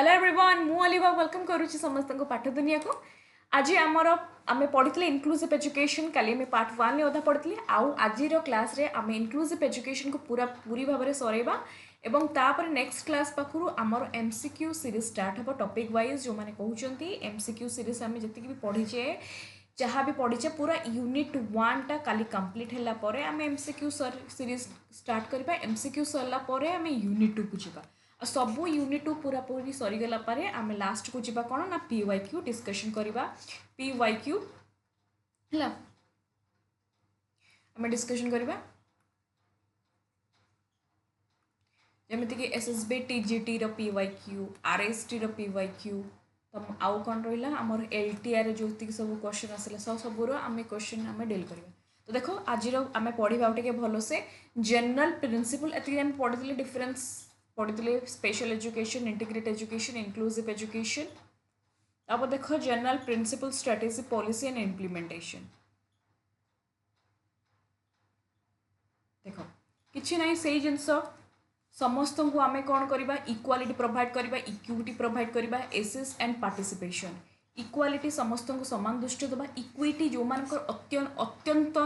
Hello everyone मु अलिभा welcome करुच्ची समस्त को पाठ दुनिया को आज आमर आम पढ़ी इनक्लूसिव एजुकेशन काली आम पार्ट 1 रे अधा पढ़ी आउ आज क्लास रे आम इनक्लूसिव एजुकेशन को पूरी भाव में सरइबा एवं तापर नेक्स्ट क्लास पाखु आमर एमसीक्यू सीरीज स्टार्ट हम टॉपिक वाइज जो मैंने कहते एमसीक्यू सीरीज आम जी भी पढ़ीचे जहाँ भी पढ़ीचे पूरा यूनिट 1 टा काली कंप्लीट है आम एमसीक्यू सीरीज स्टार्ट करबा एमसीक्यू सरला आम यूनिट 2 को जीवा सबू यूनिट 2 पूरा पूरी सरीगला आम लास्ट को जीवा कौन ना पीवाईक्यू डिस्कशन करवा पीवाईक्यू है आम डिस्कशन करवा जमीक एसएसबी टीजीटी रो पीवाईक्यू आरएसटी रो पीवाईक्यू तो आउ कौन रहा आमर एलटीआर जो सब क्वेश्चन आसला सबूर आम क्वेश्चन आम डील करवा तो देखो आज आम पढ़ा टे भल से जनरल प्रिंसिपल एम पढ़ी डिफरेन्स पढ़ी special education integrate education inclusive education अब देखो general principle strategy policy and implementation देखो किसी ना से जिनस समस्त को आम कौन करवा इक्वालिटी प्रोवाइड करवा इक्विटी प्रोवाइड करवा एसेस एंड पार्टिसिपेशन इक्वालिटी समस्त को समान दृष्टि देवा इक्विटी जो मान अत्यंत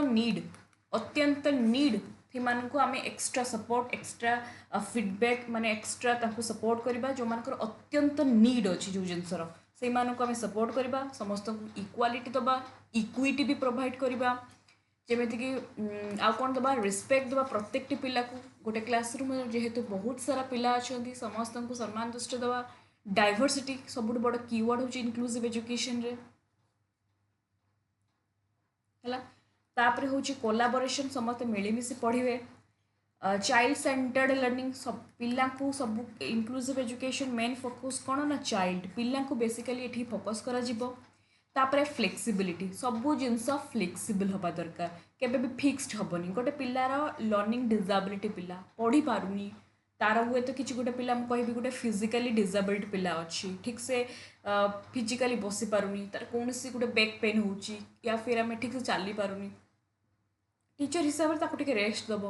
नीड को आम एक्स्ट्रा सपोर्ट एक्स्ट्रा फीडबैक माने एक्स्ट्रा सपोर्ट करवा जो मान अत्यंत नीड अच्छी जो जिनसर से आम सपोर्ट करवा समस्त को इक्वालिटी दबा इक्विटी भी प्रोवाइड करवा जमीक आउ कौन दबा रिस्पेक्ट दबा प्रत्येक पिला को गोटे क्लासरूम जेहेतु बहुत सारा पिला अच्छा समस्त को सम्मान दृष्टि दबा डाइवर्सिटी सब बड़ कीवर्ड हूँ इनक्लूसिव एजुकेशन रे है तापर हूँ कोलाबोरेशन समस्त मिलमिशि पढ़े चाइल्ड सेंटर्ड लर्निंग सब पिला को सब इनक्लूसिव एजुकेशन मेन फोकस कौन ना चाइल्ड पिला को बेसिकली ये फोकस करा तापर फ्लेक्सिबिलिटी सबू जिनस फ्लेक्सिबल हवा दरकार केबे भी फिक्स्ड हेनी गोटे पिलार लर्निंग डिजाबिलिटी पिला पढ़ी पारुनी तार हुए तो किसी गोटे पिला कहि गोटे फिजिकली डिजाबिलिटी पिला अच्छी ठीक से फिजिकली बसी पारुनी तार कौन सी गोटे बैक पेन हो या फिर आम ठीक से चली पारुनी टीचर हिसाब से रेस्ट दब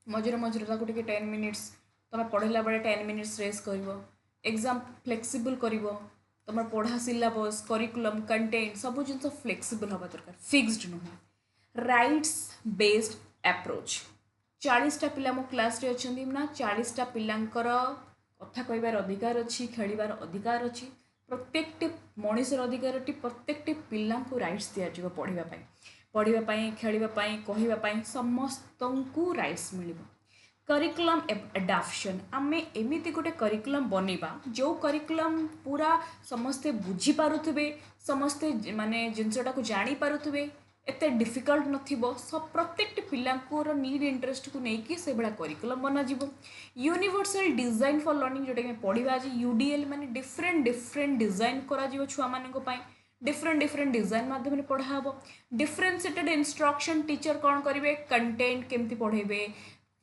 मझे मझे 10 मिनिट्स तुम पढ़ला बेले 10 मिनिट्स रेस्ट कर एग्जाम फ्लेक्सिबल कर तुम पढ़ा सिलेबस करिकुलम कंटेंट सब जिन फ्लेक्सिबल हवा दरकार फिक्स्ड नुह राइट्स बेस्ड अप्रोच 40टा पिला मो क्लास रे अच्छी ना 40टा पिलांकर कथा कहबार अधिकार अच्छी खेलिबार अधिकार अच्छी प्रत्येकटी मनीषर अधिकार प्रत्येकटी पिला को राइट्स दिज्व पढ़ाई खेलवाई कहवाई समस्त को राइट्स मिल करिकुलम एडाप्शन आम एमती गोटे करिकुलम बनइबा जो करिकुलम पूरा समस्ते बुझी पारुथिबे समस्ते माने जिनसटा को जानी पारुथिबे एते डिफिकल्ट नथिबो सब प्रत्येक पिलांकर नीड इंटरेस्ट को लेकिन से बड़ा करिकुलम बना जीवो यूनिवर्सल डिजाइन फॉर लर्निंग जोटा कि पढ़ा आज यूडीएल माने डिफरेंट डिफरेंट डिजाइन करा जीवो छुआ मानक पई डिफरेंट डिफरेंट डिजाइन माध्यम पढ़ा हम डिफरेंशिएटेड इंस्ट्रक्शन टीचर कौन करेंगे कंटेंट केमती पढ़ेबे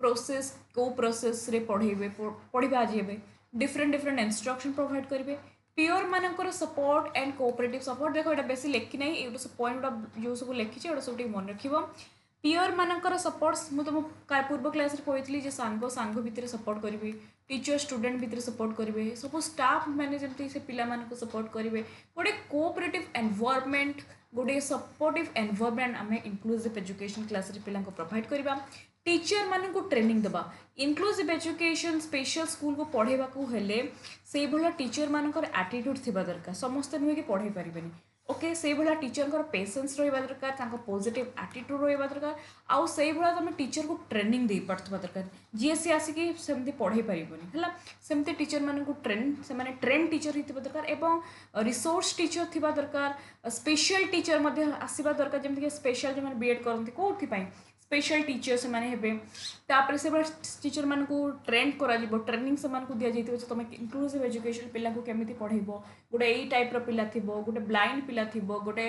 प्रोसेस को प्रोसेस रे पढ़ा आज हे डिफरेंट डिफरेंट इंस्ट्रक्शन प्रोवाइड करेंगे पियोर मानकर सपोर्ट एंड कोऑपरेटिव सपोर्ट देखो यहाँ बेसी लिखी ना ये सब पॉइंट जो सब लिखी सब मन रख पियोर मानकर सपोर्ट्स मुझे तुम पूर्व क्लास कही सांग सांग भितर सपोर्ट करी टीचर स्टूडेंट भितर सपोर्ट करेंगे सब स्टाफ मैंने जमी से पिला सपोर्ट करेंगे गोटे कोऑपरेटिव एनवायरनमेंट गोटे सपोर्टिव एनवायरनमेंट आम इनक्लूसिव एजुकेशन क्लास पिला प्रोवाइड करवा टीचर मान को ट्रेनिंग दबा इनक्लूसिव एजुकेशन स्पेशल स्कूल को पढ़ेबा को हेले से भला टीचर मानकर एटीट्यूड थिबा दरकार समस्त नुहे कि पढ़े पारिबेनी ओके से भला टीचर को पेशेंस रहिबा दरकार तांको पॉजिटिव एटीट्यूड रहिबा दरकार आउ से भला तुम टीचर को ट्रेनिंग दे पारथबा दरकार जी सी आसिकी सेमती पढ़े पारिबोनी हला सेमती टीचर मान को ट्रेन टीचर हितबा दरकार एवं रिसोर्स टीचर थिबा दरकार स्पेशल टीचर मध्ये आसीबा दरकार जेमति कि स्पेशल जो माने बीएड करंती कोथि पई स्पेशल टीचर से माने हेबे तापर से टीचर मान को ट्रेन करा जीवो ट्रेनिंग से मान को दिया जाइतो तुम इनक्लूसिव एजुकेशन पिला को केमिति पढ़ेबो गोटे एई टाइप रो पिला थिबो गोटे ब्लाइंड पिला थिबो गोटे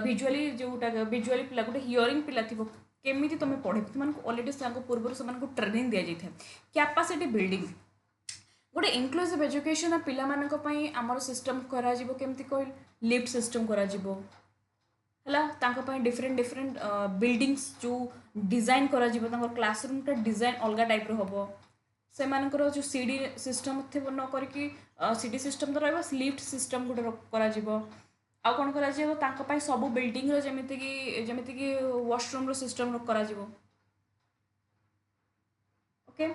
विजुअली जोटा विजुअली पिला गोटे हियरिंग पिला थिबो केमिति तुम पढ़े तुम ऑलरेडी से पूर्व से ट्रेनिंग दिया जाइए कैपेसिटी बिल्डिंग गोटे इनक्लूसिव एजुकेशन पिला मानक पई हमर सिस्टम करा जीवो केमिति कहल लिफ्ट सिस्टम करा जीवो है डिफरेंट डिफरेंट बिल्डिंग्स जो डिजाइन करा क्लासरूम का डिजाइन अलग टाइप रो हबो से मानकर जो सीडी सिस्टम थे न करके सीडी सिस्टम तो रहिबो लिफ्ट सिस्टम गोटे करा जिवो आ कोन करा जिवो तांका पई सब बिल्डिंग रो जेमिति कि वॉशरूम रो सिस्टम करा जिवो ओके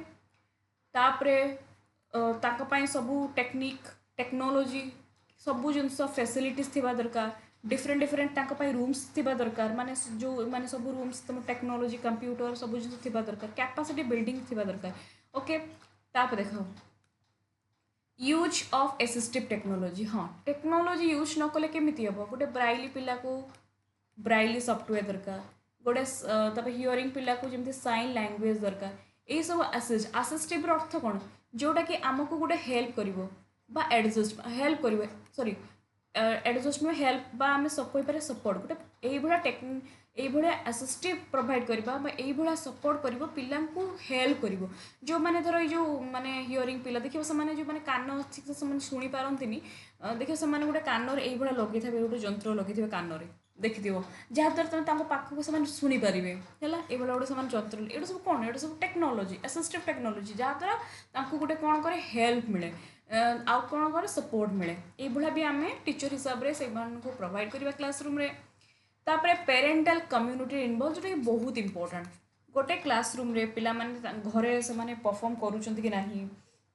तापरे तांका पई सब टेक्निक टेक्नोलोजी सबू जिनस फैसिलिटीज थिबा दरकार डिफरेंट डिफरेंट तांका पई रूम्स थिबा दरकार माने जो माने सब रूम्स तुम टेक्नोलोजी कंप्यूटर सब जिनस थिबा दरकार कैपेसिटी बिल्डिंग थिबा दरकार ओके ताप देखो यूज ऑफ असिस्टिव टेक्नोलोजी हाँ टेक्नोलोजी यूज न कले केमिति हम गोटे ब्राइली पिला को ब्राइली सॉफ्टवेयर दरकार गोटे तब हियरिंग पिला को जमती साइन लैंग्वेज दरकार यही सब असिस्टिव अर्थ कौन जोटा कि आमको गोटे हेल्प करिवो बा एडजस्ट हेल्प करिवो सॉरी एडजस्टमेंट हेल्प बा आम सब कहीपर सपोर्ट गोटे यही असिस्टिव प्रोवाइड करवा यही सपोर्ट कर पिला हेल्प कर जो मैंने धर ये माने हियरिंग पिला देखिए से जो मैंने कान ठीक से शुणी पारती देखिए से गोटे कान यही लगे थे गोटे जंत्र लगे कान देखिथिबो जहाँद्वारा तुम तांको पाखक से शुणी पारे है ये गोटे से जंत्र ये सब कौन ये सब टेक्नोलोजी असिस्टिव टेक्नोलोजी जहाँद्वारा गोटे कौन करे हेल्प मिले आउ कौन करे सपोर्ट मिले ये भी आम टीचर हिसाब से प्रोवाइड करवा क्लासरूम रे तापरे पेरेंटाल कम्युनिटी इनवॉल्व जोटा बहुत इंपोर्टेंट गोटे क्लासरूम रे पिला माने घरे से माने परफॉर्म करूछंती कि नाही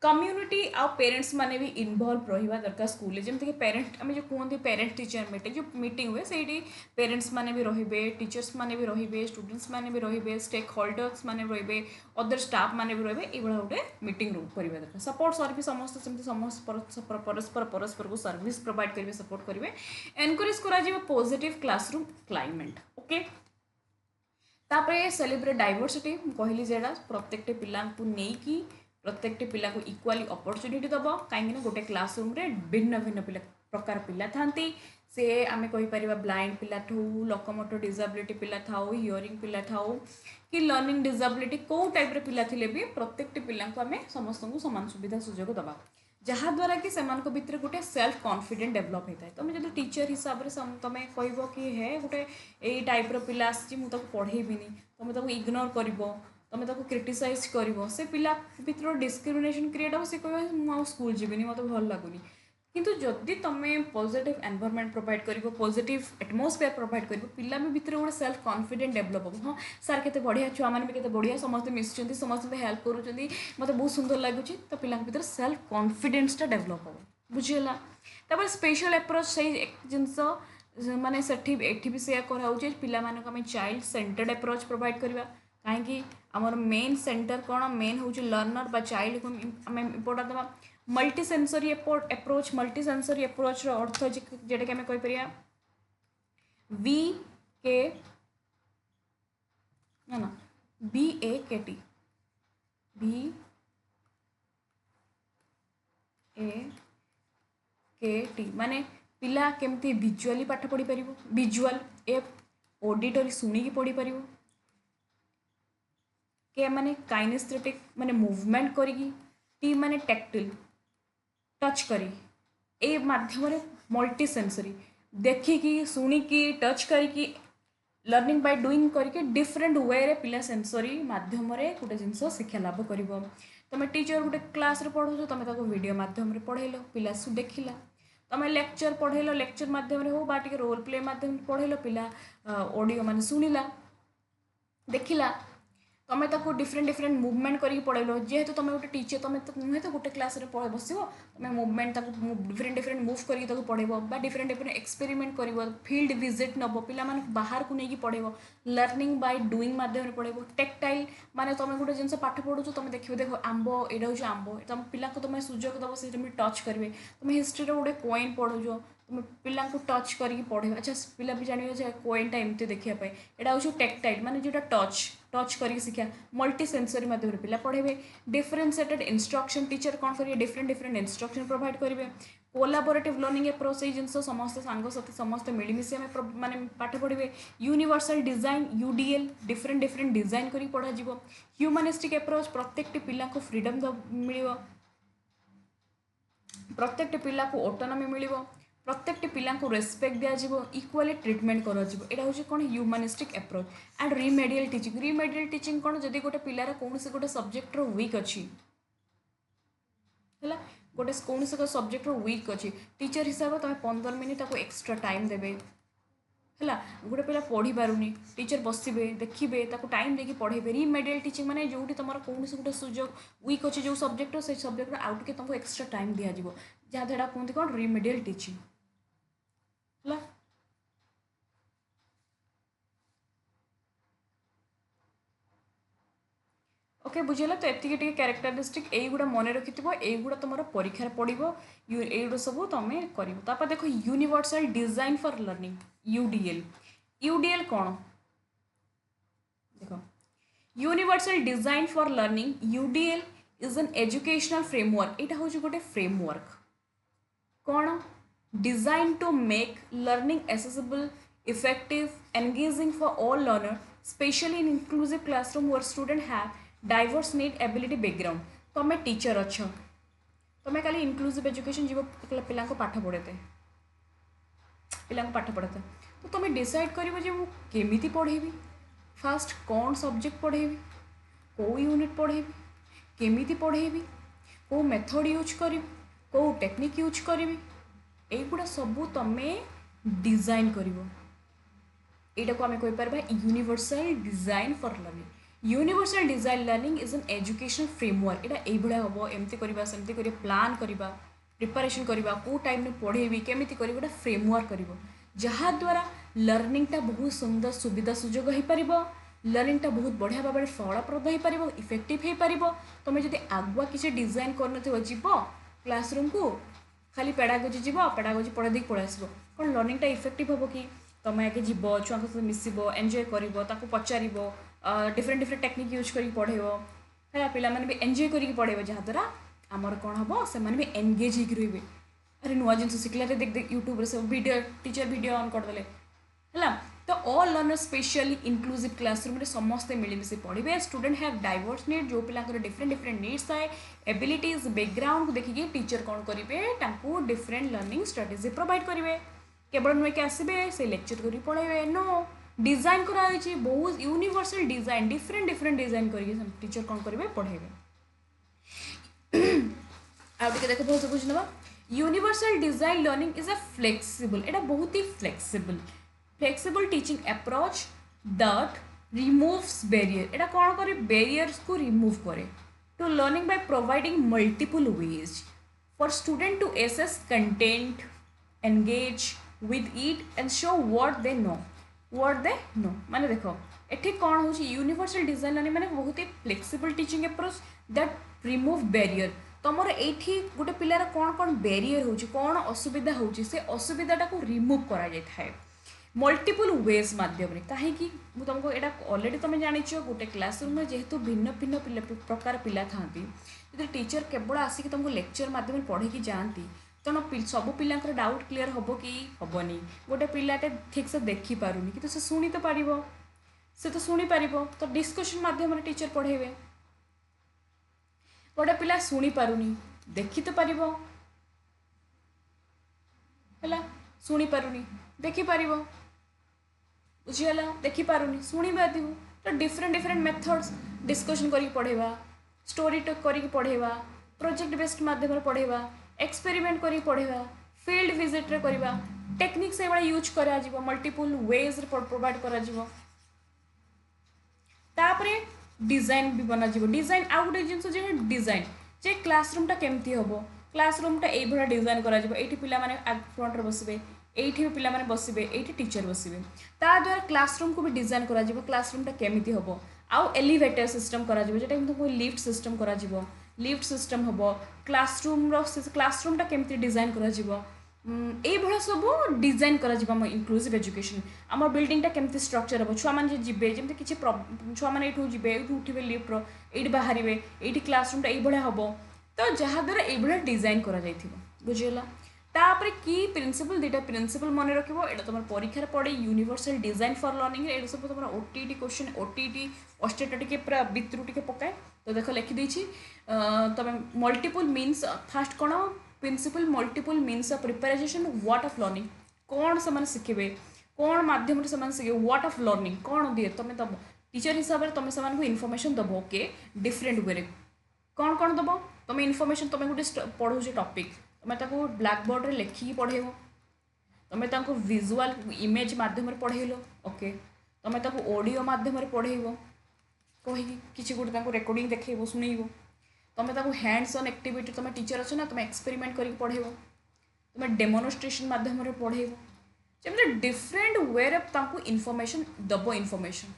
कम्युनिटी आ पेरेंट्स माने भी इनवॉल्व रहिबा दरकार स्कूल जेमते कि पेरेंट आम जो कहते पेरेंट टीचर मीटिंग जो मीटिंग हुए से पेरेंट्स माने भी रहिबे टीचर्स माने भी रहिबे स्टूडेंट्स माने भी रहिबे स्टेक होल्डर्स माने रहिबे अदर स्टाफ माने भी रहिबे ए गोटे मीटिंग रूम करबा दरकार सपोर्ट सर्विस समस्त सेमती समस्त परस्पर को सर्विस प्रोवाइड करेंगे सपोर्ट करेंगे एनकरेज करा जिवो पॉजिटिव क्लासरूम क्लाइमेट ओके तापरे सेलिब्रेट डाइवर्सिटी कहली जेडा प्रत्येक पिला को नेकी प्रत्येक पिला को इक्वाली अपॉर्चुनिटी दब कहीं गोटे क्लासरूम रे भिन्न भिन्न पिला प्रकार पिला थांती से आम कहीपर ब्लाइंड पिला ठू लोकोमोटर डिसेबिलिटी पिला थाउ हियरिंग पिला थाउ कि लर्निंग डिसेबिलिटी कौ टाइप रे पिला थिले भी प्रत्येक पिला को आम समस्त को समान सुविधा सुजोग दबा जहाँद्वारा कि से भितर गोटे सेल्फ कॉन्फिडेंट डेभलप होता है तुम जो टीचर हिसाब से तुम कह कि हे गोटे यही टाइप पिला आसी मुझे पढ़ेबी तुम इग्नोर कर तुम क्रिटिसाइज कर से पिला भर डिस्क्रिमिनेशन क्रिएट हम से कह मुझे स्कूल जीविनी मत भल लगुनि किंतु जदि तुम पॉजिटिव एनवायरनमेंट प्रोवाइड कर पॉजिटिव एटमॉस्फेयर प्रोवाइड कर पिला भीतर गोटे सेल्फ कॉन्फिडेंट डेभलप हम हाँ सार केते बढ़िया छुआ मैंने भी केते बढ़िया समस्त मिसुँच समस्त हेल्प करुँच मत बहुत सुंदर लगुच तो पिला भीतर सेल्फ कॉन्फिडेंसटा डेभलप हम बुझीगला तापर स्पेशल अप्रोच से जिनस माने सेठी भी सेया कराउचे पिला मानक आम चाइल्ड सेंटर्ड अप्रोच प्रोवाइड करवा कहीं आमर मेन सेंटर कौन मेन हूँ लर्नर बा चाइल्ड को आम इम्पोर्टेंट देवा multi sensory approach multi sensory approach अर्थ जेटा कि आम कहीपर वी के ना BAKT BAKT माने पिला केमती विजुअली पाठ पढ़ी पार विजुअल ए ऑडिटरी शुणिकी पढ़ी पार के माने काइनेस्थेटिक माने मूवमेंट करी टी माने टैक्टिल टच करी ए माध्यम मल्टी सेंसरी देखिकी शुणिकी टच करी लर्निंग बाय डूइंग करके डिफरेंट वे रे पिला सेंसरी माध्यम गोटे जिनस शिक्षा लाभ कर तुम टीचर गोटे क्लास रे पढ़ो तुम वीडियो माध्यम पढ़ेल पिला देखला तुम लेक्चर पढ़ेल लेक्चर माध्यम हो बा टे रोल प्ले माध्यम पढ़ेल पिला ऑडियो मान शुणिला देखला तुम ताको डिफरेंट डिफरेंट मुवमेंट करके पढ़ेल जेहेतु तुम गोटे टीचर तुम नुहे तो गोटे क्लास बस तुम मुवमेंट डिफरेंट डिफरेंट मुव करके पढ़ेब डिफरेंट डिफरेंट एक्सपेरिमेंट कर फील्ड विजिट नब पिला बाहर को लेकिन पढ़ेब लर्निंग बाय डूइंग माध्यम पढ़ेब टेक्टाइल माने तुम गोटे जिन पाठ पढ़ु तुम देखिए देख आंब यहाँ हूँ आंब तुम पिला तुम सुजोग दब से टच करेंगे तुम हिस्ट्री गोटे कोइन पढ़ुच तुम पिला टच करके पढ़े अच्छा पिला भी जान कोइनटा एमती देखापी यहाँ हूँ टेक्टाइल माने जोटा टच करके शिक्षा मल्टी सेंसरी माध्यम पिला पढ़े डिफरेंशिएटेड इंस्ट्रक्शन टीचर कौन करेंगे डिफरेंट डिफरेंट इंस्ट्रक्शन प्रोवाइड करेंगे कोलाबोरेटिव लर्निंग अप्रोच ये जिनस समस्त सांगसाथी समस्त मिलमिशी आम माने पाठ पढ़े universal design UDL different different design करी पढ़ा ह्यूमानिस्टिक अप्रोच प्रत्येक पिला को फ्रीडम मिल प्रत्येक पिला को ऑटोनॉमी मिल प्रत्येक पिला को रेस्पेक्ट दिज्व इक्वाली ट्रिटमेंट कर यहाँ हूँ कौन ह्यूमानिस्टिक अप्रोच एंड रिमेडियल टीचिंग कौन जदि गोटे पिलार कौन से गोटे सब्जेक्टर वीक अच्छी गोटे कौन से सब्जेक्ट वीक अच्छी टीचर हिसाब से तुम 15 मिनिट एक्स्ट्रा टाइम देवे है गोटे पिला पढ़ी पारुनी टीचर बसवे देखिए टाइम देके पढ़ेबे रिमेडियल टीचिंग माने जो तुम कौन से गोटे सुजोग वीक अच्छे जो सब्जेक्ट से सब्जेक्ट आउ टे तुमको एक्स्ट्रा टाइम दि जाव जहाँ द्वारा कहते कौन रिमेडियल टीचिंग है। ओके बुझेगा तो एति क्यारेक्टरिस्टिक युवा मन रखि युवा तुम परीक्षार पड़ो युवा सब तुम कर देख universal design for learning UDL UDL कौन देख universal design for learning UDL is an educational framework यहाँ हूँ गोटे फ्रेमवर्क कौन design to make learning accessible effective engaging for all learner specially in inclusive classroom where student have diverse need ability background तुम teacher अच्छ तुम खाली inclusive education जीव पिला पाठ पढ़ेते पिला पाठ पढ़ेते तो तुम डिसाइड कर केमी पढ़ेबी फास्ट कौन सब्जेक्ट पढ़ेबी कौ यूनिट पढ़ेबी केमी पढ़ेबी कौ मेथड यूज करी कौ टेक्निक यूज करी युवा सब तुम डिजाइन कर यहाँ को आम कहीपर universal design for learning universal design learning is an educational framework यहाँ हम एमती करवा सेमती कर प्लान करवा प्रिपरेशन करवा कौ टाइम में पढ़ेबी केमी कर गोटे फ्रेमवर्क कर जहाँद्वारा लर्निंगटा बहुत सुंदर सुविधा सुजोग हो पार लर्निंगटा बहुत बढ़िया भाव में फलप्रद हो पार इफेक्टिव हो पार तुम जब आगुआ किसी डिजाइन कर जीव क्लासरूम को खाली पेडागोजी जीव पेडागोजी पढ़ा दी पलि आस कौन लर्निंगटा इफेक्टिव हम कि तुम आगे जीव छुआ सहित मिसब एंजॉय कर पचार डिफरेंट डिफरेंट टेक्निक यूज कर पढ़ेब है पिला माने भी एंजॉय करके पढ़ेब जहाँद्वारा आमर कौन हम से एंगेज होकर रही अरे नुआ जिन शिखला देख देख यूट्यूब सब वीडियो टीचर वीडियो ऑन करदे है तो all learner specially inclusive classroom रे समस्ते मिलमिशि पढ़े स्टूडेंट हैव डाइवर्स नीड जो पिला डिफरेंट डिफरेंट नीड्स थाए एबिलिटीज बैकग्राउंड को देखिए टीचर कौन करेंगे डिफरेंट लर्निंग स्ट्रेटेजी प्रोवाइड करेंगे केवल नुए कि आसबे से लेक्चर कर पढ़े नो डिजाइन कराई बहुत universal design different different design कर टीचर कौन करेंगे पढ़ेबे आगे देख बहुत बुझ ना universal design learning is a flexible एटा बहुत ही flexible teaching approach that removes barrier एटा कौन करे बैरियर्स को रिमूव करे to learning by providing multiple ways for student to access content engage with it and show what they know माने देखो एठी कौन हो यूनिवर्सल डिजाइन लर्निंग माने बहुत ही flexible teaching approach that remove barrier तुम ये गोटे पिलार कौन कौन बैरियर हो कौन असुविधा हो असुविधा को रिमूव करा जाए मल्टीपल वेज मध्यम कहीं तुमको यहाँ ऑलरेडी तुम जान गोटे क्लासरूम में जेहेतु भिन्न भिन्न प्रकार पिला था जो टीचर केवल आसिक तुमको लेक्चर मध्यम पढ़े जाती तेणु सब पिला डाउट क्लीयर हम कि हेनी गोटे पिलाटे ठीक से देखिपारूनी कि से शुणी तो पार से तो शुणी पार तो डिस्कशन मध्यम टीचर पढ़ेबे गोटे पिला शुणी पारूनी देखी तो पार है शुणी पारूनी देखिपार बुझीगला देखिपारूनी शुणी पार तो डिफरेंट डिफरेंट मेथड्स डिस्कशन करके पढ़ेबा स्टोरी करके पढ़ेबा प्रोजेक्ट बेस्ड माध्यम पढ़ेबा एक्सपेरिमेंट करके पढ़ेबा फील्ड विजिट रे करबा टेक्निक से बड़ा यूज करा जीवो मल्टीपल वेज रे प्रोवाइड करा जीवो तापरे डिजाइन भी बना जीवो डिजाइन आउ गोटे जिनस जे डिजाइन जे क्लासरूमटा केमती होबो क्लासरूमटा एई भरा डिजाइन करा जीवो एठी पिला माने फ्रंट रे बसिबे एठी पिला माने बसिबे एठी टीचर बसिबे ता द्वारा क्लासरूम को भी डिजाइन करा जीवो क्लासरूमटा केमती होबो आउ एलिवेटर सिस्टम करा जीवो जेटा तुमको लिफ्ट सिस्टम करा जीवो लिफ्ट सिस्टम हम क्लासरूमटा केमती डिजाइन करा जीवो ये सब डिजाइन करा जीवो हम इंक्लूसिव एजुकेशन आम बिल्डिंगटा केमती स्ट्रक्चर हम छुआ मैंने जीवे जमी किसी छुआ मैंने ये जीवे ये उठे लिफ्ट ये बाहर ये क्लासरूमटा ये हम तो जहाँद्वारा ये डिजाइन करा बुझीगला तापर की प्रिंसिपल दुटा प्रिंसिपल मन रखो ये तुम परीक्षार पड़े यूनिवर्सल डिजाइन फॉर लर्निंग ये सब तुम ओटीटी क्वेश्चन ओटीटी अस्टेटा टे पूरा भितर टे पकाए तो देख लिखिदे तुम मल्टीपल मीन्स फास्ट कौन principle multiple means of preparation what of learning कौन से शिखे कौन मध्यम से शिखे व्हाट ऑफ लर्निंग कौन दिए तुम टीचर हिसाब से तुम से इनफॉरमेशन दब ओके डिफरेंट वे कौन कौन दब तुम इनफॉरमेशन तुम गोटे पढ़ाऊे टॉपिक तुम ब्लैक बोर्ड रे लिखिकी पढ़ेब तुम विजुअल इमेज मध्यम पढ़ेल ओके तुम ऑडियो मध्यम पढ़ेब कहीं किसी गोटे रेकर्डिंग देखो शुणेब तुम हैंड्स ऑन एक्टिविटी तुम टीचर अच्छे ना तुम एक्सपेरिमेंट करके पढ़ेब तुम डेमोनस्ट्रेशन मध्यम पढ़ेब जमी डिफरेंट वे इनफॉरमेशन दब इनफॉरमेशन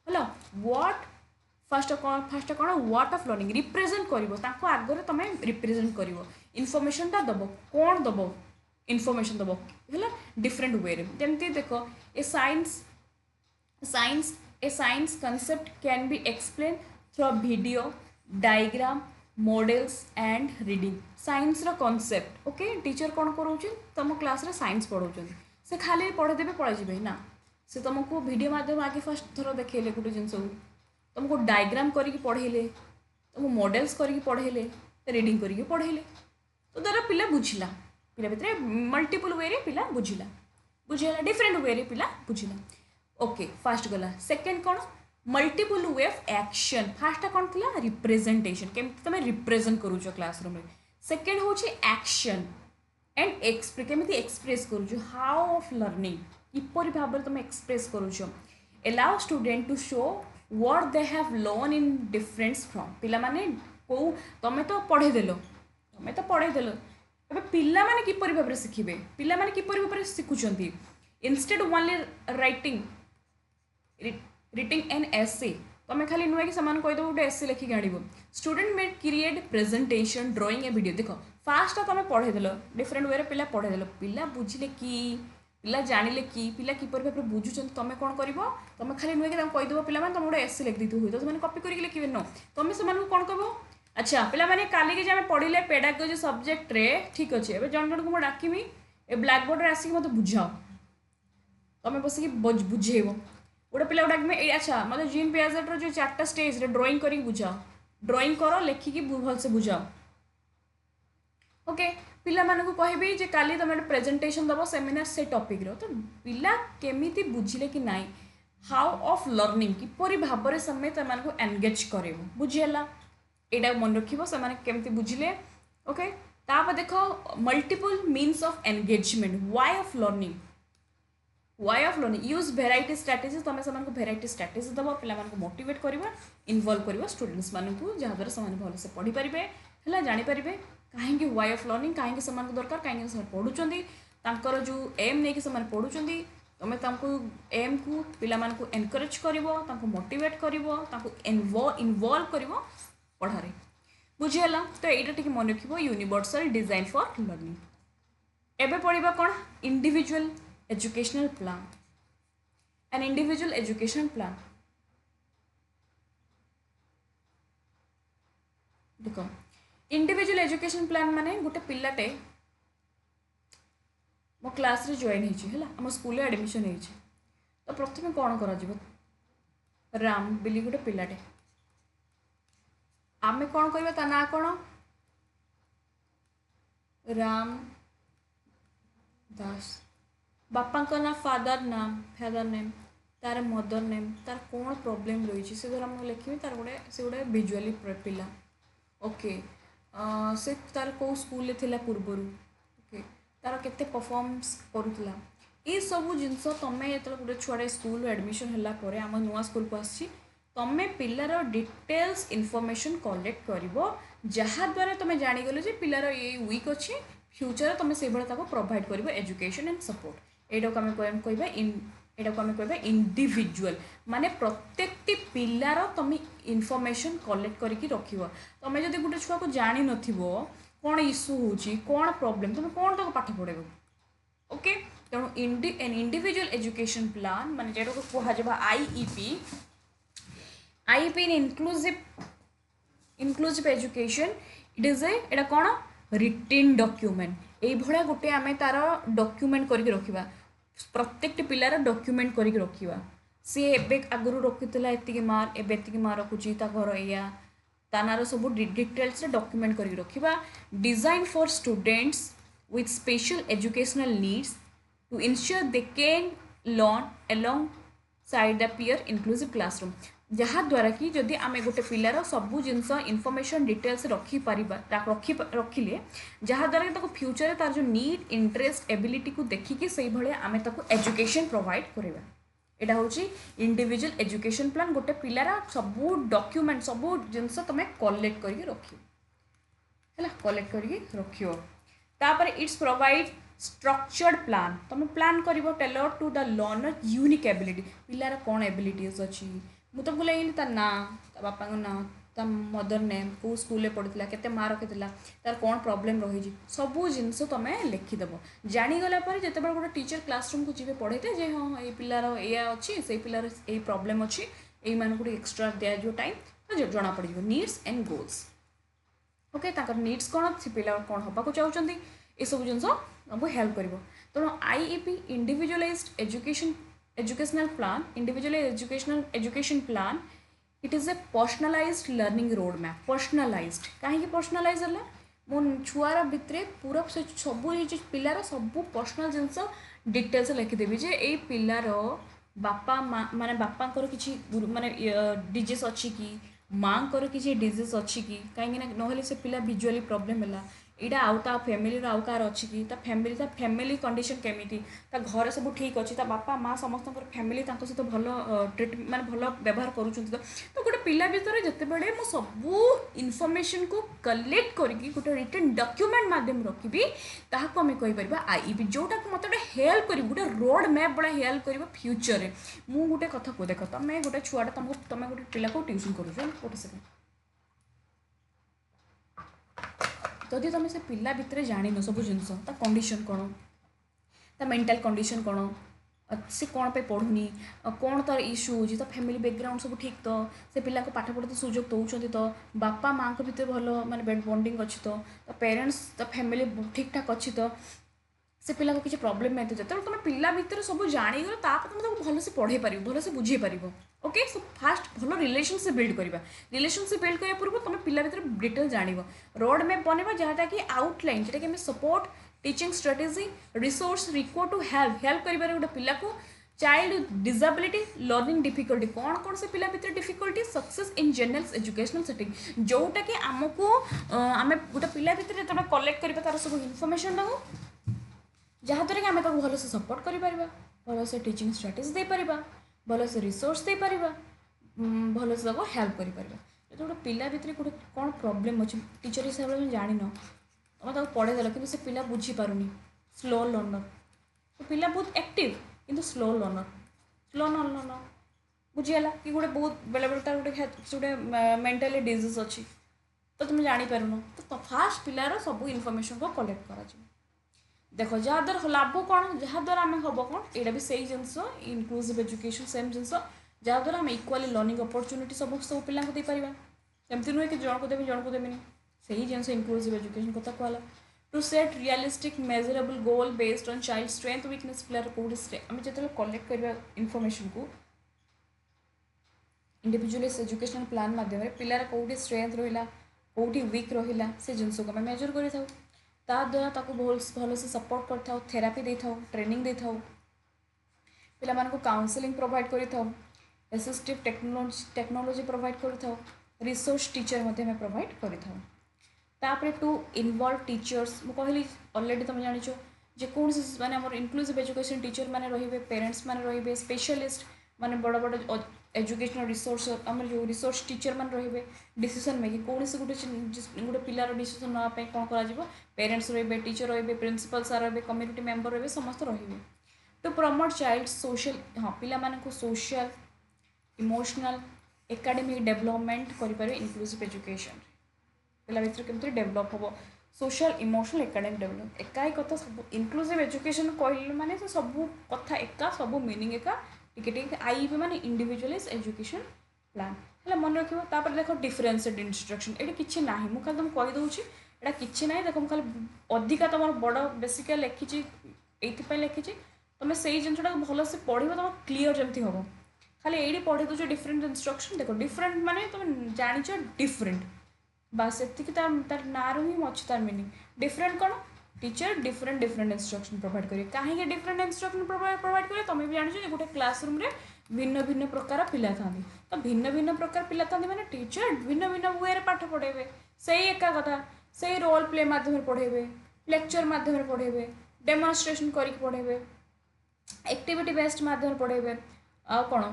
है व्हाट फास्ट कौन व्हाट ऑफ लर्निंग रिप्रेजेंट कर आगे तुम रिप्रेजेंट कर इनफॉरमेशन टा दब कौन दब इनफॉरमेशन दब है डिफरेंट वे जमती देख ए science concept can be explain through video diagram models and reading science concept okay teacher कौन करोचे तुम क्लास रे साइंस पढ़ाऊँ से खाली पढ़ेदेवे पढ़े ना से तुमको वीडियो माध्यम आगे फर्स्ट थर देखले गोटे जिन तुमको डायग्राम करके पढ़ेले तुमको मॉडल्स करके पढ़ेले रीडिंग करके पढ़ेले तो द्वारा पिला बुझिला पिला भितर मल्टीपल वे रे पिला बुझिला बुझेला डिफरेंट वे रे पिला बुझिला ओके फास्ट गला सेकेंड कौन multiple way of action first कौन थी रिप्रेजेंटेशन केमती तुम रिप्रेजेंट करूछ क्लासरूम में सेकेंड हूँ एक्शन एंड केमती एक्सप्रेस करूछ हाउ ऑफ लर्निंग किपरि भाव तुम एक्सप्रेस करूछ allow student to show what they have learn in difference from पिला माने को तुम तो पढ़ेदेल ए पिला माने किपरि भाव शिखिबे पिला माने किपरि भाव शिखुचंती instead only writing writing an essay तुम खाली नुआ कि सामान कहीदेव गोटे एसे लिखिक आण student may create presentation drawing ए वीडियो देख फास्ट तुम पढ़ेदेल डिफरेंट वे पिला पढ़ेदेल पिला बुझिले कि पिला जानिले कि पिला किपरि भाव बुझुचंत तुम कौन कर तुम खाली नुआ कि कहीदेव पिला तुम गोटे एसे लिखि दी हुए तो मैंने कॉपी करके लिखे न तुम से कौन कह अच्छा पिला माने काली के आम पढ़ले पेडागोजी सब्जेक्ट रे ठीक अच्छे ए जन जन को डाकमी ए ब्लैक बोर्ड आसिक मत बुझाओ तुम बसिक बुझेब गोटे पिला डाकमी अच्छा मतलब जीन पियाजेट जो 4टा स्टेज रे ड्राइंग करके बुझाओ ड्राइंग कर लिखिकी भलसे बुझाओ ओके पिला मानक कहबी जे काली तुम प्रेजेंटेशन दब सेमिनार से टॉपिक रो तो पिला केमिति बुझिले कि नाई हाउ ऑफ लर्निंग किपरि भाव से तुमको एंगेज करे बुझीला यहाँ मन रखिबो से माने केमती बुझिले ओके तापर देखो multiple means of engagement why of learning use variety strategy तुम से भेराइटी स्ट्रैटेजी दब पे मोटिवेट कर इनवल्व कर स्टूडेंट्स मानू जहाँद्वारा से भलसे पढ़ी पारे है जानीपारे कहीं वाई ऑफ लर्निंग कहीं से दरकार कहीं पढ़ुं जो एम नहीं कि पढ़ुं तुम तुमको एम को पिला एनकरेज कर मोटिवेट कर इनवल्व कर पढ़ारे बुझीगला तो यहाँ टे मन रख यूनिवर्सल डिजाइन फॉर लर्निंग एबे पढ़ा कौन individual educational plan N individual education plan देख इंडिविजुअल एजुकेशन प्लान माने गोटे पिलाटे मो क्लास रे जॉइन है आम स्कूल एडमिशन हो तो प्रथम कौन कर राम बिली गोटे पिलाटे आमे कौन करबा ता ना कौन राम दास बापा का ना फादर नेम तार मदर नेम तार कौन प्रॉब्लम रही से धर मुझे लिखी तार गोटे से गोटे विजुअली पिला ओके से तार कौ स्कूल थिला पूर्वर ओके तार केते परफॉर्मेंस करूला ये सब जिनस तुम्हें जो गोटे छुआ स्कूल एडमिशन है आम नुआ स्कूल को आसी तुम्हें पिलार डिटेल्स इनफॉरमेशन कलेक्ट कर जहाँद्वारा तुम्हें जानीगल जे पिलार ये वीक अच्छी फ्यूचर तुम से प्रोवाइड कर एजुकेशन एंड सपोर्ट यहाँ को आम कह इंडिविजुअल माने प्रत्येक पिलार तुम इनफॉरमेशन कलेक्ट करके रख तुम जब गोटे छुआ को जान न कौन इश्यू हो कौन प्रॉब्लम तुम कौन तक पाठ पढ़ेब ओके तेणु एन इंडिविजुअल एजुकेशन प्लान माने जेटा को कहुआ IEP in inclusive education it is एटा कौन रिटेन डॉक्यूमेंट ये भाया गोटे आम तार डॉक्यूमेंट करके रखा प्रत्येक पिलार डॉक्यूमेंट करके रखा सी एवं आगुरी रखुला एति मार्क एवं मार्क रखुची घर या तानार सब डिटेल्स डॉक्यूमेंट करके रखा design for students with special educational needs to ensure they can learn alongside the peer inclusive classroom जहाँद्वारा कि जदि आम गोटे पिलार सबू जिनस इनफर्मेशन डिटेल्स रखिले जहाँद्वारा कि फ्यूचर तार जो नीड इंटरेस्ट एबिलिटी को देखिकी से भाया आम एजुकेशन प्रोवाइड करवा। यहाँ हूँ इंडिविजुअल एजुकेशन प्लान गोटे पिलार सबू डॉक्यूमेंट सबू जिनस तुम कलेक्ट करके रखियो है कलेक्ट करके रखियो। तापर इट्स प्रोवाइड स्ट्रक्चर्ड प्लान तुम प्लान कर tailor to the learner unique ability पिलार कौन एबिलिटीज अच्छी मुझे तुमको लगे ता ना ता बापा ना ता मदर नेम कौ स्कूल पढ़ुला केते मार्क केतेला तार कौन प्रॉब्लम रही सबू जिनस तुम लिखिदेव जानीगला जिते बड़े गोटे टीचर क्लासरूम को जी पढ़े जे हाँ ये पिलार या अच्छी से पिलार ये प्रॉब्लम अच्छी यही मानक एक्सट्रा दिज्व टाइम तो जना पड़ नीड्स एंड गोल्स ओके ताकर नीड्स कौन से पिला कौन हवा चाहते ये सब जिन हमको हेल्प कर तेणु IEP individualised educational plan individual education plan it is a personalised learning road map personalised कहीं पर्सनलाइज है मो छुआर भितर पूरा से सब पिलार सब पर्सनल जिनस डिटेल्स लिखिदेवी जे ये पिलार बापा माँ माने बापांकर किसी माने डिजीज अच्छी कि माँ को किसी डिजीज अच्छी कि कहीं ना से पिला विजुअली प्रोब्लेम है यहाँ आउ ता फैमिली आउ कार अच्छी कि फैमिली कंडीशन केमिटी ता घर सब ठीक अच्छी ता बापा माँ समस्त फैमिली सहित भल ट्रीटमेंट माने भल व्यवहार करुँच तो गोटे पिला भितर जिते बड़े मो सबू इनफर्मेशन को कलेक्ट करके गोटे रिटन डॉक्यूमेंट माध्यम रखी ताकू आम कहीपर आईईपी जोटा मत गोटे हेल्प कर गोटे रोड मैप बड़ा हेल्प कर फ्यूचर में मु गोटे कथा को देख तुम गोटे छुआटा तुम गोटे पिला को ट्यूशन करुच गोटे सेकेंड जदि तुम से पिला भितर जान सब जिनस कंडीशन कौन ता मेंटल कंडीशन कौन से कौन पे पढ़ुनी कौन तार इश्यू हो तो फैमिली बैकग्राउंड सब ठीक तो से पिला को पाठ पढ़ते सुजोग दौरान तो बापा माँ को भितर भल माने बॉन्डिंग अच्छी तो पेरेंट्स तो फैमिली ठीक ठाक अच्छी तो से पिला को किसी प्रॉब्लम नहीं जो तुम पिला भितर सब जानीगल तुम भल से पढ़े पार भल से बुझे पार ओके सो फास्ट भल रिलेशनशिप बिल्ड करवा रिलेशनशिप बिल्ड करने पूर्व तुम पिला भितर डिटेल जान रोड मैप बनवा जहाँटा कि आउटलाइन जोटा कि support teaching strategy resource require to help कर गोटे पिला को चाइल्ड डिसेबिलिटी लर्निंग डिफिकल्टी कौन कौन से पिला भितर difficulty success in general educational setting जोटा कि आमको आम गोटे पिला भितर जो कलेक्ट कर तार सब इनफर्मेशन दबो जहाँद्वारा कि आम भल से सपोर्ट कर भल से टीचिंग स्ट्रेटेजी दे पार भल से रिसोर्स दे पार भल से हेल्प कर गोटे पिला भितर गोटे कौन प्रॉब्लम अच्छी टीचर हिसाब से जान तुम पढ़ेदेल कि से पिला बुझीपारूनी स्लो लर्नर तो पिला बहुत एक्टिव किंतु स्लो लर्नर बुझीगला कि गोटे बहुत बेले बेले तार गोटे मेंटली डिजीज अच्छी तो तुम जापारून तो फास्ट पिलार सब इनफर्मेशन को कलेक्ट कर देख जहाँद्वारा लाभ कौन जहाँद्वारा आम हम कौन यहाँ भी से जिनस इनक्लूसिव एजुकेशन सेम जिनस जहाँद्वारा आम इक्वाली लर्निंग अपॉर्चुनिटी सब सब पिला दे पार एमती नुहे कि जन को देवी जन को देवी से ही जिनस इनक्लूसिव एजुकेशन कथा कहला to set realistic measurable goal based on child strength weakness पिलार कौटे आम जो कलेक्ट करवा इनफर्मेशन को इंडिविजुअल एजुकेशनल प्लान माध्यम पिलार कौटे स्ट्रेंथ रहा कौटी वीक रहा से जिनस को आम मेजर कर द्वारा ताको भल से सपोर्ट कर थेरापी दे था ट्रेनिंग दे था पिला मानको काउंसलिंग प्रोवाइड कर असिस्टिव टेक्नोलोजी प्रोवाइड कर रिसोर्स टीचर में प्रोवाइड कर टू इनवॉल्व टीचर्स मुझे कहली ऑलरेडी तुम जान कौन माने आम इनक्लूसिव एजुकेशन टीचर मैंने रे पेरेंट्स मैंने रे स्पेशलिस्ट माने बड़ बड़ एजुकेशनल रिसोर्स आम जो रिसोर्स टीचर मैंने रे डिसीजन मेकिंग कौन से गोटे गोटे पिलार डिसीजन नापी कौन कर पेरेंट्स रे टीचर रे प्रिंसिपल सार रे कम्युनिटी मेंबर रे समस्त रे टू प्रमोट चाइल्ड सोशल हाँ पिला मानक सोशल इमोशनल एकेडमिक डेवलपमेंट करें इनक्लूसिव एजुकेशन पिला भर केमती डेवलप हम सोशल इमोशनल एकेडमिक डेवलप एका कथा सब इनक्लूसिव एजुकेशन कहले माने सब कथा एका सब मीनिंग एका टिके आईईपी माने इंडिविजुअलाइज एजुकेशन प्लान है मन रखा देख डिफरेंसेड इंस्ट्रक्शन ये किसी ना मुझे खाली तुमको कहीदे यहाँ किसी ना देख खाली अधिका तुम बड़ बेसिका लिखी ये लिखी तुम से जिनटा भल से पढ़ तुम क्लीयर जमी हम खाली ये पढ़ी दूसरे डिफरेंट इंस्ट्रक्शन देख डिफरेंट माने तुम जान डिफरेंट बास से तार ना ही अच्छी तार मीनिंग डिफरेंट कौन teacher different different instruction provide करेंगे कहीं डिफरेंट इंस्ट्रक्शन प्रोवाइड करेंगे तुम्हें भी जान गोटे क्लासरूम रे भिन्न भिन्न प्रकार पिला था तो भिन्न भिन्न प्रकार पिला था मैंने टीचर भिन्न भिन्न वे पाठ पढ़ेबे से एका कथा से रोल प्ले मध्यम पढ़ेबे लेक्चर मध्यम पढ़ेबे डेमोन्स्ट्रेशन करके पढ़ेबे एक्टिविटी बेस्ड मध्यम पढ़ेबे आ कौन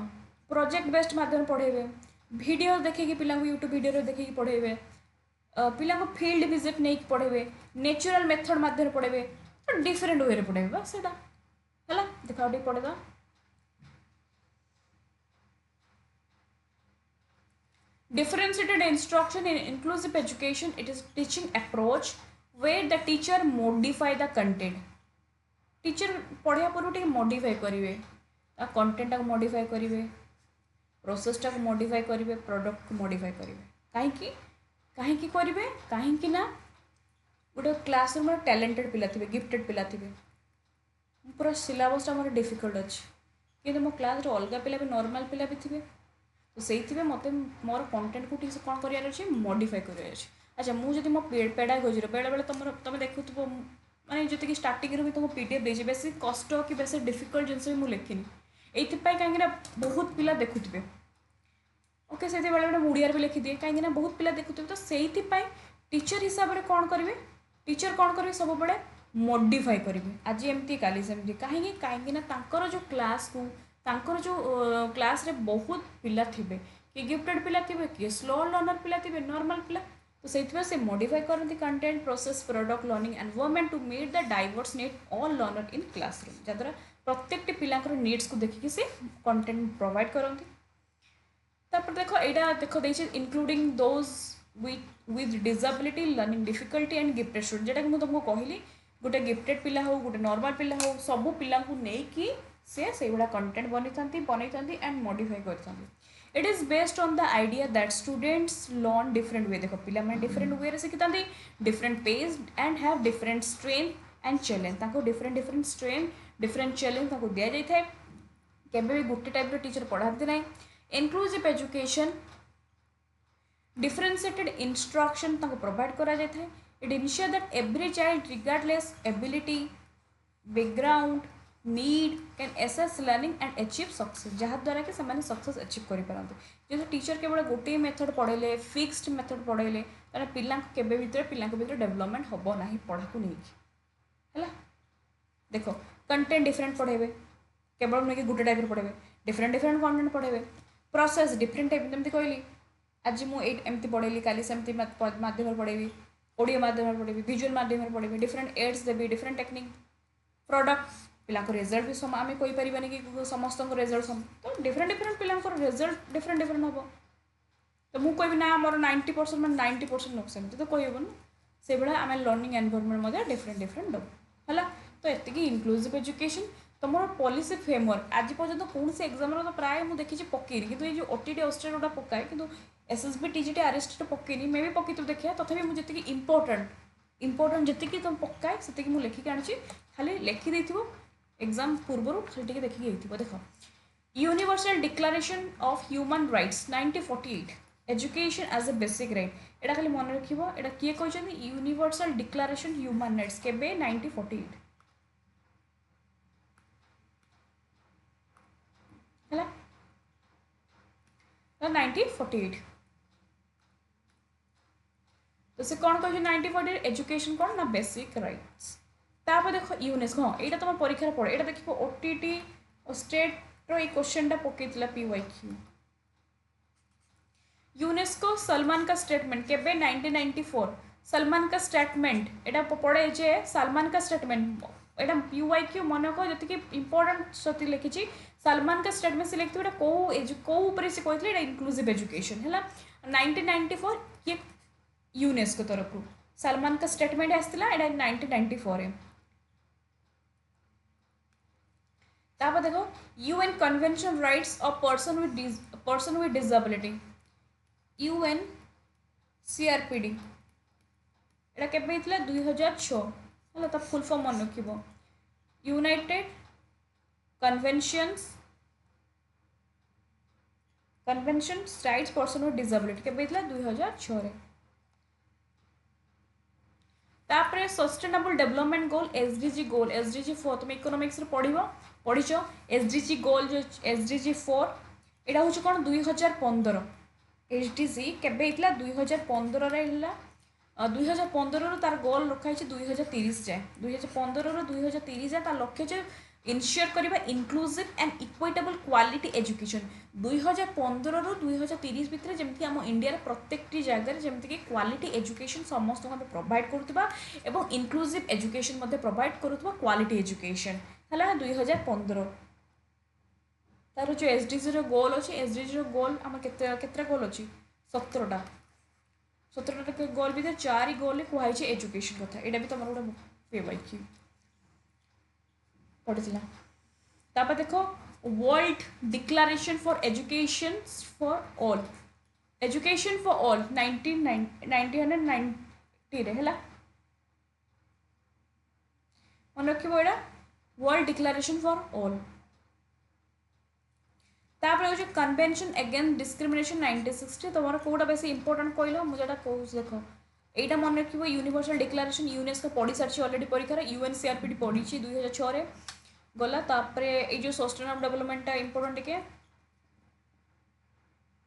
प्रोजेक्ट बेस्ड मध्यम पढ़ेबे वीडियो देखिए पिला यूट्यूब वीडियो देखिए पढ़ेबे पिला को फील्ड विजिट नहीं पढ़ेबे नेचुरल मेथड मध्यम पढ़ेबे तो डिफरेंट वे पढ़ेबे बस सेटा है देखा टे पढ़ेदा differentiated instruction in inclusive education it is teaching approach where the teacher modify the content teacher पढ़िया पूर्व टे modify करिवे ता content को modify करिवे प्रोसेस टा को modify करिवे प्रोडक्ट को modify करिवे काहे करिवे काहे ना गोटे क्लासरूम में टैलेंटेड पिला थिबे गिफ्टेड पिला थिबे पूरा सिलेबस टा मोर डिफिकल्ट अछि किंतु मो क्लास रे अलगा पिला भी नॉर्मल पिला भी थिबे तो से मत मोर कंटेंट को ठीक से कौन करार अच्छे मॉडिफाई करार अच्छे अच्छा मुझे मो पेडागोजी बेले बेले तुम तुम देखुव माने जी स्टार्टिंग भी तुम पीडीएफ देती बेस कष्ट कि बेस डिफिकल्ट जिनस भी मुझे लिखिनी ये कहीं बहुत पिला देखुवे ओके से बेले बेले मुड़ियार भी लिखिदिए कहीं बहुत पिला देखुवे तो से टीचर हिसाब से कौन करेंगे टीचर कौन करेंगे सब बड़े मॉडिफाई करेंगे आज एमती काली सेमती कहीं कहीं जो क्लास को तांकर जो क्लास रे बहुत पिला थिबे कि गिफ्टेड पिला थिबे कि स्लो लर्नर पिला थिबे नॉर्मल पिला तो से मॉडिफाई करती content process product learning environment to meet the diverse need all learner in classroom जद्वारा प्रत्येक पिलांकर नीड्स को देखिए से कंटेंट प्रोवाइड करती तापर देखो एटा देखो देछि including those with disability learning difficulty and gifted student जेटा कि मैं तुमको कहली गोटे गिफ्टेड पिला हो गोटे नॉर्मल पिला हो सब पिला को नहीं से गुड़ा कंटेंट बनई एंड मॉडिफाई करते it is based on the idea that students learn different way देखो पिला मैंने डिफरेंट वे शिखी different pace and have different strength and challenge different different strength different challenge दि जाए केबे भी गोटे टाइप टीचर पढ़ाती ना inclusive education differentiated instruction provide करा जाए it ensure that every child regardless ability background need can access learning and achieve success जहाँद्वारा कि से सक्सेस अचीव करें जो टीचर केवल गोटे मेथड पढ़ेले फिक्स्ड मेथड पढ़ेले पिला भीतर डेवलपमेंट हम ना पढ़ा को लेकिन है देख कंटेंट डिफरेंट पढ़ेबे केवल नहीं कि गोटे टाइप पढ़ेबे डिफरेंट डिफरेंट कंटेंट पढ़ेबे प्रोसेस डिफरेंट टाइप जमी कहली आज मुझे पढ़ेली काली सेमती मध्यम पढ़ेबी ऑडियो मध्यम पढ़ेबी विजुअल मध्यम पढ़ेबी डिफरेंट एड्स देवी डिफरेंट टेक्निक प्रोडक्ट पिला रिजल्ट भी आम कहीपर कि समस्त रिजल्ट तो डिफरेंट डिफरेंट पिला रिजल्ट डिफरेंट डिफरेंट हम तो मुझे कह ना मोर 90% मैं 90% लोग सेमती तो कहबन से भाया आम लर्निंग एनवायरनमेंट डिफरेंट डिफरेंट दो है तो ये इनक्लूसिव एजुकेशन तुम पॉलिसी फ्रेमवर्क आज पर्यटन कौन से एग्जाम तो प्राय मुझे देखी पकईनी कि ये ओटीटी ऑस्ट्रेट गोटा पकाए कि एसएसबी टीजीटी आरएसटी पकईनी मे भी पकई तो देखिए तथापि मुझे जी इंपोर्टाट जी तुम पकाए से मुझे लिखिक आनी खाली लिखिदे एग्जाम पूर्व से देखिए देख universal declaration of human rights 1948 education as a basic right एटा खाली मन रख एटा किए कहते यूनिवर्सल डिक्लेरेशन ह्यूमन राइट्स केबे 1948 है 1948 तो से कौन कह 1948 एजुकेशन कौन ना बेसिक राइट्स तापर देख यूनेस्को हाँ यहाँ तुम परीक्षा पड़े यहाँ देख ओटीटी स्टेट रो क्वेश्चन पकईला पीवाईक्यू यूनेस्को सलमान का स्टेटमेंट केबे 1994 सलमान का स्टेटमेंट यहाँ पढ़े जे सलमान का स्टेटमेंट यहाँ पीवाईक्यू मन कह जी इंपोर्टाट सती लिखी सलमान का स्टेटमेंट से लिखी कौ से कहते इनक्लूसिव एजुकेशन है 1994 ये यूनेस्को तरफ सलमान का स्टेटमेंट आसाला यहाँ 1994 तापर देखो UN convention rights of person with disability UN CRPD यहाँ केबे 2006 है तो फुल फॉर्म मन रख united convention rights person with disability केबे 2006 तापर sustainable development goal SDG goal SDG 4 तुम इकोनॉमिक्स रे पढ़िछ एसडीजी गोल जो एसडीजी 4 एटा हूँ कौन 2015 एसडीजी केबे हितला 2015 रे हिला 2015 रो तार गोल रखाई 2030 जाए 2015 रो 2030 जाए तार लक्ष्य जे इनश्योर करबा inclusive and equitable quality education 2015 रो 2030 भितर जेमति हम इंडिया प्रत्येक जगह जेमति कि क्वालिटी एजुकेशन समस्त को प्रोवाइड करुवा एवं इनक्लूसिव एजुकेशन मध्ये प्रोवाइड करुवा क्वालिटी एजुकेशन हला 2015 तार जो एसडीजी रो गोल अछि एसडीजी रो गोल हम केतरा गोल अछि 17टा 17टा गोल भितर 4 गोल कहै एजुकेशन कथा एटा भी तुम गोटे पेबाई पढ़ी तापर देखो world declaration for education for all education for all 1990 रे हला मन रखिबो एटा वर्ल्ड डिक्लेरेशन फॉर ऑल तापर हो कन्वेंशन अगेंस्ट डिस्क्रिमिनेशन 1960 तुम्हारा कौटा बेस इंपोर्टेंट कहल मुझे कहूँ देख यहाँ मन रखिए यूनिवर्सल डिक्लेरेशन यूनेस्को पढ़ी सारी अलरेडी परीक्षा यूएनसीआरपी पढ़ी 2006 गला तापर ये सस्टेनेबल डेवलपमेंट इंपोर्टेंट टिके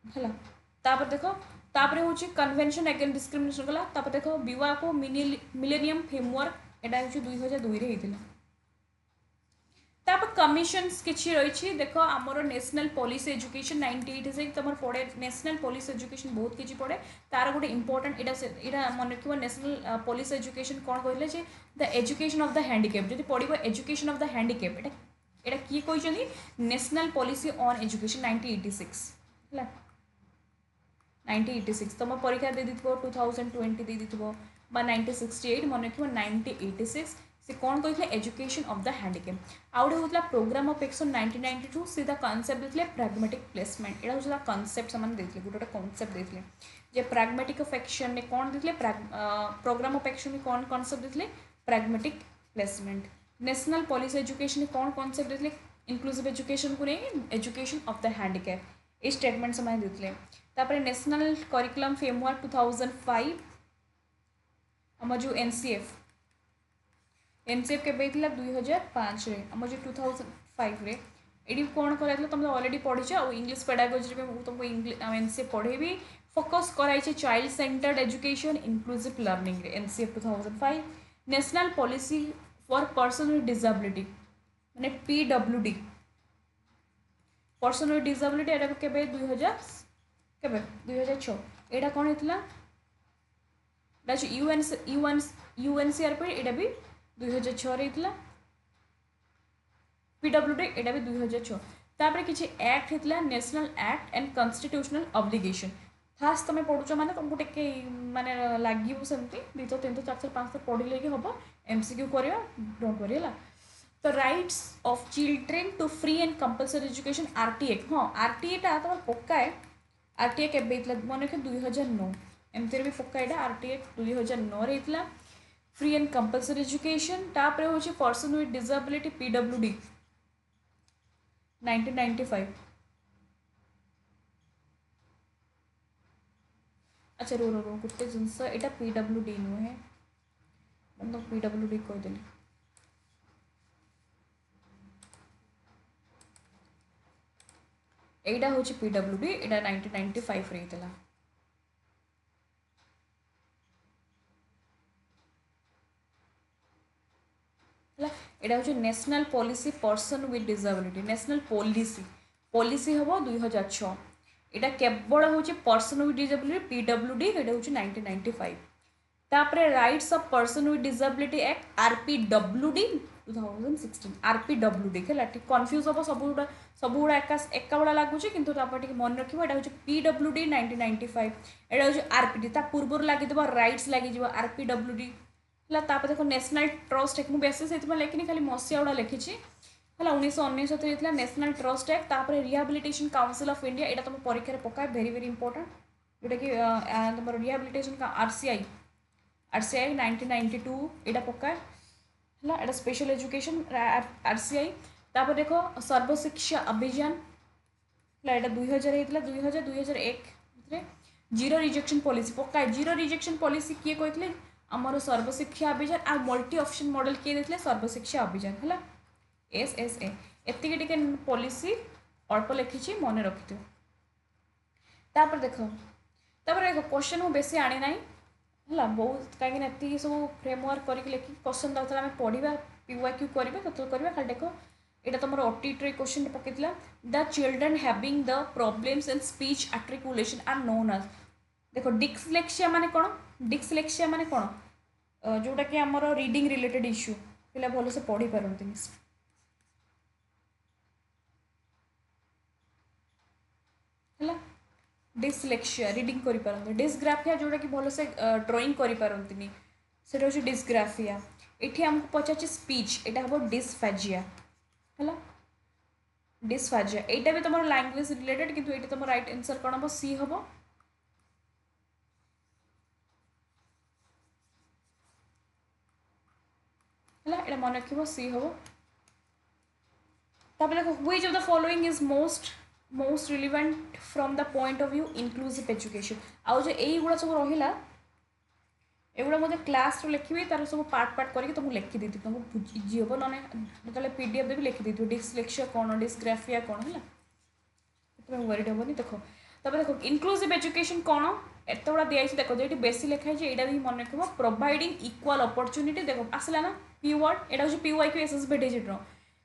है तापर देख तापर हूँ कन्वेंशन अगेंस्ट डिस्क्रिमिनेशन गला तापर देख विवाह को मिलेनियम फ्रेमवर्क यहाँ हूँ 2002 रे होता तापर कमिशन्स किछि रही देख आमर नेशनल पॉलिसी एजुकेशन 1986 तुम पढ़े नेशनल पॉलिसी एजुकेशन बहुत किसी पढ़े तार गोटे इंपोर्टेंट यहाँ मन रखिए नेशनल पॉलिसी एजुकेशन कौन कहले the education of the handicap जब पढ़ो एजुकेशन ऑफ द हैंडिकैप एटा किए कहते नेशनल पॉलिसी ऑन एजुकेशन 1986 है 1986 तुम परीक्षा दे दी 2020 दे दी 1968 मन रखिए 1986 से कौन कहते एजुकेशन ऑफ द हैंडिकैप आउ गोटे होता प्रोग्राम ऑफ एक्शन 1992 से कॉन्सेप्ट देते प्रैग्मेटिक प्लेसमेंट यहाँ हूँ कॉन्सेप्ट से गोटे गोटे कॉन्सेप्ट देते जे प्रैग्मेटिक ऑफ एक्शन में कौन देते प्रोग्राम ऑफ एक्शन में कौन कॉन्सेप्ट देते pragmatic placement national policy education में कौन कॉन्सेप्ट देते इंक्लूसिव एजुकेशन को नहीं एजुकेशन ऑफ द हैंडिकैप ये स्टेटमेंट से देते नेशनल करिकुलम फ्रेमवर्क 2005 आम जो एनसीएफ के 2005 रे आम जो 2005 रे ये कौन कराइल तुम ऑलरेडी पढ़ीच और इंग्लिश पेडागोजी में तुमको एनसीएफ पढ़ेबी फोकस कराई child centred education inclusive learning रे NCF 2005 national policy for person with disability माने पीडब्ल्यूडी पर्सन विथ डिसेबिलिटी एटा केबे 2006 एटा कौन होता यूएनसीआरपी एटा भी 2006 होता पीडब्ल्यूडी एटा भी 2006 तापर किसी एक्ट होता national act and constitutional obligation fast तुम पढ़ुच माने तुमको टे माने लगे सेमती 2 3 4 5 पढ़ले कि हम एमसीक्यू कर डोंट वरी है तो rights of children to free and compulsory education RTE हाँ आरटीए टा तुम पकाए आरटीए के मन रखिए 2009 एमती भी पकाए आरटीए 2009 होता फ्री एंड कंपलसरी एजुकेशन तापर हूँ पर्सन विथ डिसेबिलिटी पीडब्ल्यूडी 1995 अच्छा रो गोटे जिनस यहाँ पीडब्ल्यूडी नुहे तो पीडब्ल्यूडी कहीदेली यहाँ हूँ पीडब्ल्यूडी यहाँ 1995 रे होता यहाँ हूँ national policy person with disability national policy हम 2006 यहाँ केवल हूँ पर्सन विथ डिसेबिलिटी पीडब्ल्यूडी यहाँ हूँ 1995 तापर rights of person with disability act RPWD 2016 RPWD है ठीक कन्फ्यूज हम सब गुड़ा एका बड़ा लगुच कि मन रखिए यहाँ हूँ पीडब्ल्यूडी 1995 यहाँ हूँ आरपीडी पूर्व लगे राइट्स लगे आरपीडब्ल्यूडी है देख नेशनल ट्रस्ट एक्ट मुझे से लिखनी खाली मसीहा गुड़ा लिखी है 1969 नेशनल ट्रस्ट एक्ट तापर रिहाबिलिटेशन काउंसिल ऑफ इंडिया यहाँ तुम परीक्षा पकाए वेरी वेरी इंपोर्टेंट जोटा कि तुम रिहाबिलिटेशन आरसीआई 1992 यहाँ पकाए है यहाँ स्पेशल एजुकेशन आरसीआई तापर देख सर्वशिक्षा अभियान है यहाँ 2000 होता 2000 2001 जीरो रिजेक्शन पॉलिसी पकाए जीरो रिजेक्शन पॉलिसी किए कहते आमर सर्वशिक्षा अभियान आ मल्टी ऑप्शन मॉडल किए देते सर्वशिक्षा अभियान है SSA एतिक टिके पॉलिसी अल्प लिखी मन रखि तापर देख क्वेश्चन मु बेसी आनी ना है बहुत कहीं सब फ्रेमवर्क करके लिखी क्वेश्चन दरकार आम पढ़ा PYQ करवा खाली देख यहाँ तुम ओटीटी क्वेश्चन पकईला the children having the problems in speech articulation are known as देख डिस्लेक्सिया माने कौन डिस्लेक्सिया माने कौन जोटा कि आमर रीडिंग रिलेटेड इश्यू पिला भल से पढ़ी पारती है डिस्लेक्सिया रीडिंग करि पारंती डिस्ग्राफिया जोटा कि भल से ड्राइंग करि पारंती सेटा होची डिस्ग्राफिया एठी हमको पचाची स्पीच एटा हबो डिस्फेजिया है डिस्फेजिया एटा भी तुम लैंग्वेज रिलेटेड किंतु एठी तुम राइट आंसर कौन हम सी हम है मन रख सी हम तापर देखो which of the following is most relevant from the point of view inclusive education आउ जो यही गुड़ा सब रहा एगुड़ा मुझे क्लास लिखी तार सब पार्ट पार्ट करके तुमको लिखी दी तुमको इजी हम ना जो PDF देवी लिखी दी डिस्लेक्सिया कौन डिस्ग्राफिया कौन है तुम वरीड हेनी देख तब देखो इनक्लूसिव एजुकेशन कौन एत गुड़ा दिखाई देख जो बेसी लिखाई यहाँ भी मन रख प्रोवाइडिंग इक्वाल अपॉर्चुनिटी देख आसला ना PWORD यहाँ हूँ PYQ SSB डिजिट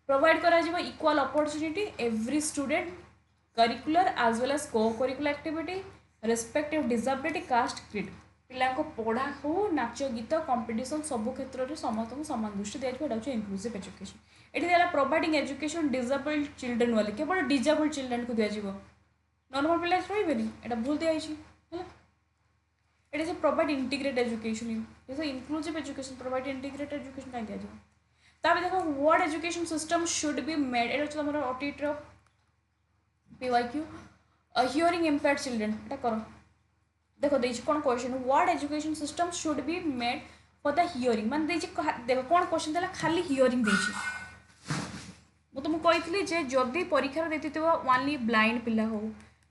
प्रोवाइड करा equal opportunity every student curricular as well as co curricular activity respective disability caste creed पिला पढ़ा हो नाच गीत कंपटीशन सब क्षेत्र में समस्त को समान दृष्टि दिया इनक्लूसिव एजुकेशन ये प्रोवाइडिंग एजुकेशन डिसेबल्ड चिल्ड्रेन वाले केवल डिसेबल्ड चिल्ड्रेन को दिज्व नॉर्मल पिला रही यहाँ भूल दिखाई है ये provide integrate education inclusive education provide integrate education कहीं दिज्व तापर देखो what education system should be made ये तुम OTT PYQ hearing impaired children ये कर देखो देखिए कौन question what education system should be made for the hearing मान देखिए देखो कौन क्वेश्चन देला खाली हियरिंग देखिए मु तुमको कही जे जदि परीक्षा देती ओनली ब्लाइंड पिला हो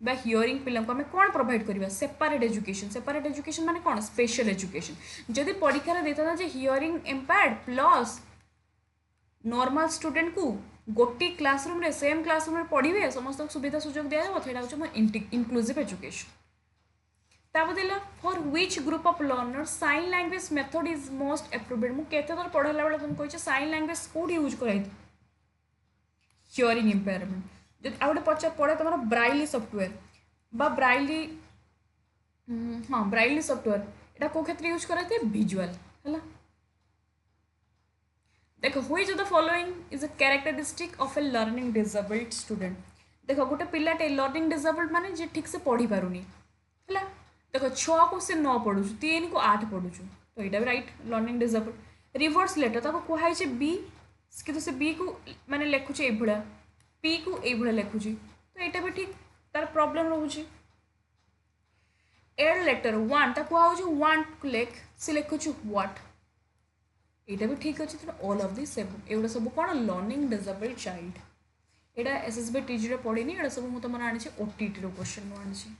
बा हियरिंग पिला को आम कौन प्रोवाइड करवा सेपरेट एजुकेशन माने कौन स्पेशल एजुकेशन जदि परीक्षा देता जे hearing impaired plus normal student को गोटी क्लासरूम रे सेम क्लासरूम रे पढ़े समस्त सुविधा सुजोग दिया हूँ इनक्लूसिव एजुकेशन ताबदिला for which group of learners sign language method is most appropriate मु केते थर पढ़ाला बेले तुम कहिछ साइन लैंग्वेज कोड यूज कराई हियरिंग इम्पेयरमेंट जब आउटे पचा पड़े तुम ब्राइली सॉफ्टवेयर बा ब्राइली हाँ ब्राइली सॉफ्टवेयर एटा को क्षेत्र यूज कराई विजुअल है देखो which of the following is a characteristic of A learning disabled student देखो गोटे पिलाटे लर्निंग डिसेबल्ड माने जे ठीक से पढ़ी पारुनी है देख 6 को से 9 पढ़ु 3 को 8 पढ़ु तो यहाँ भी right learning disable reverse letter ताको कहुई बी कि से बी को माने लिखुचे ये पी को ये लिखुची तो यहाँ भी ठीक तार प्रॉब्लम रोचे एड लेटर वन ता कहुचे वन को लिख से लिखुचु व्हाट यहाँ भी ठीक अच्छे तो ऑल ऑफ दिस एगुड़ा सब कौन लर्निंग डिसेबल्ड चाइल्ड यहाँ SSB TG पढ़ी यहाँ सब मुझे तुम आनी OTT क्वेश्चन आनी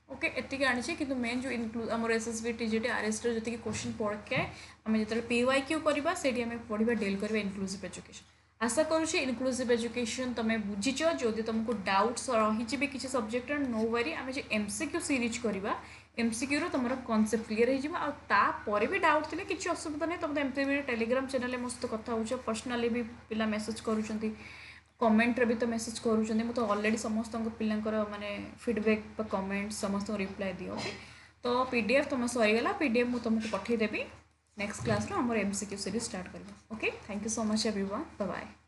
ओके एतिक आनी कि मेन जो इनक्लूड आम SSB TG RS जी क्वेश्चन पढ़े आम जो PYQ करवा से पढ़ा डील करवा इनक्लूसिव एजुकेशन आशा करुँचे इनक्लूसिव एजुकेशन तुम बुझीच जदि तुमको डाउट्स रही भी किसी सब्जेक्ट नो वरी आम जो MCQ सीरीज करवा MCQ रो तुम कॉन्सेप्ट क्लियर हो भी डाउट थे किसी असुविधा नहीं तुम एमती भी टेलीग्राम चैनल मो सहित कथा हो पर्सनाली भी पिला मेसेज करूँ कमेंट रे भी तो मेसेज करूँ मुझे ऑलरेडी समस्त पिलांकर माने फीडबैक कमेंट समस्त रिप्लाई दियो ओके तो PDF तुम सरीगला PDF मुझे तुमको पठेदेवी नेक्स्ट क्लास आम MCQ सीरीज स्टार्ट करवा okay thank you so much everyone bye bye.